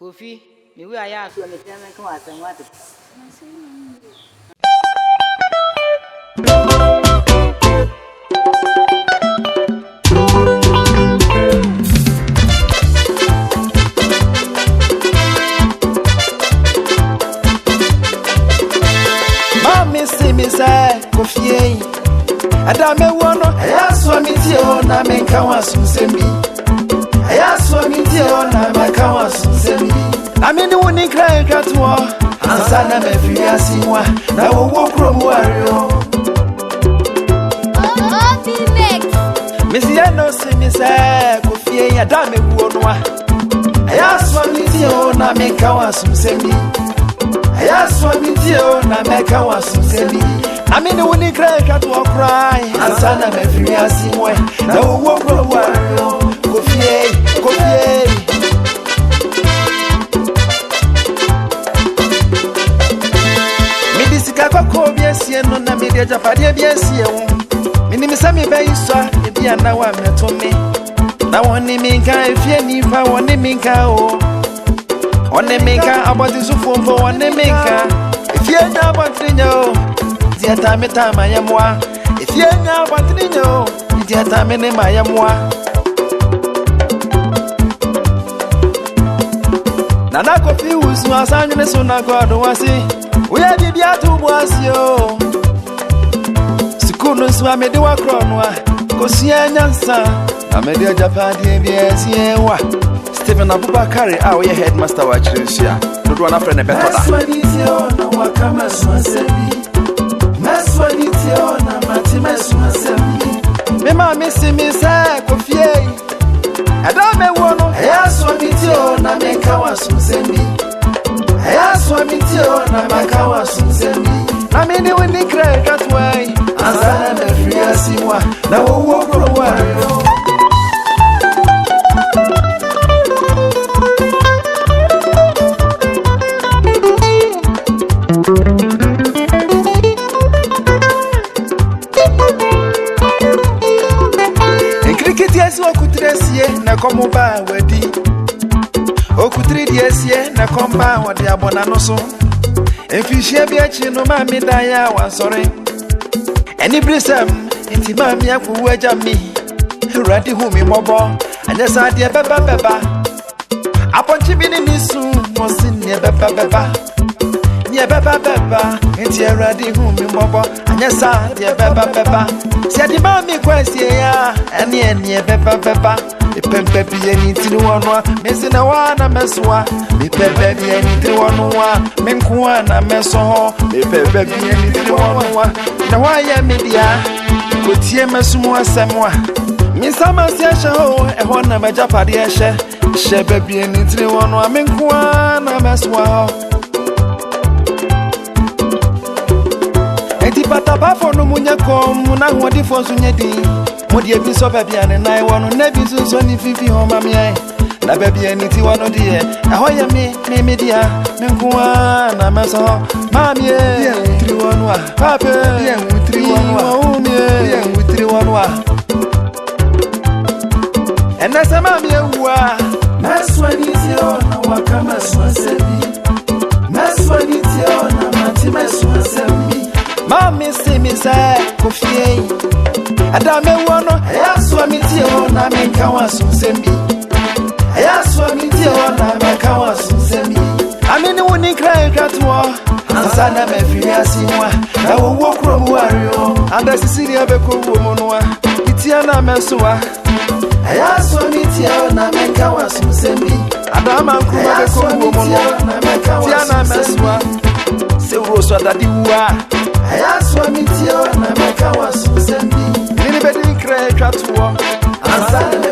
Kofi, me we are so me tell me come as and what. Mommy see me say Kofi, Adame wono, ayaso miti ona menka wasu sembi. Ayaso miti ona menka wasu sembi. Amini woni kra twatwo, ansa na mafiri asiwa, na wo kromu ario. Missy no see me say Kofi, Adame wono. Ayaso miti ona menka wasu sembi. Ayaso miti ona menka wasu sembi. I mean, the winning cry cat walk cry, and son of a free as he went. No walk for a while. Coffee. Midisica Cobias, and the media Japadia, yes, you. Minimisami Baisa, if you are now a me. Now one minka, if you need for one minka, one minka about the phone for one minka. If you are now about to know. Time I am one. If you now want to know, it's your time in I am one. Nana confused was angry soon. I got to see. We are the Biatu was yo. Sukunu swam do a cronwa. Cosiansa. I made your Japan, yes, yeah. Stephen Abubakari, our headmaster, watch this year. Don't want a friend a better. That's what is your no one comes once. Na mati mesumasemi me ma misi mi say Kofi Adame wono ayaso mitio na menka wasumsemi ayaso mitio na maka wasumsemi na me ni woni kra katwai ansana na free asiwa na wo kro wario. Na komo ba wedi okutri diesie na komba wode abona no so enfihie bi achi no ma mi dan ya wansore eni brisam enti ma mi akwu aja mi radi hu mi mobo anya sa de beba aponchi bi ni nisu mo sin ne beba nie beba enti radi hu mi mobo anya sa de beba si di ma mi kwasie ya eni beba Pepe any thing one, missing a one, a meswa. Me pepe any thing one, Menkuana meso, me pepe anything one. Now I am media, good Tiemesumwa Samwa. Miss Amasha, a one of my Japadiasha, Shepe anything one, Menkuana meswa. Etipata for no munya come, Muna, what if was Unyedi. What you be so baby and I want to never so any 50 home, mammy. Na baby, anything one of dear. Ahoy, me, dear. Menkuana, Maso, Mammy, 3 1 Papa, 3 1 3 1 And that's a mammy who are. That's what is your Wakamas was said. That's what it's your Matimas was said. Mammy, see me say, Kofi. Adame wono ayaso miti ona menka wasumsemi ayaso miti ona menka wasumsemi amini woni kra twatwo ansana mafiri asiwa na wo kromu ario anda sisiri abekowo mu no itia na mesoa ayaso miti ona menka wasumsemi adama nkuma abekowo mu no itia na mesoa se wo so dadi wa ayaso miti ona menka wasumsemi Bedin cray cat war, and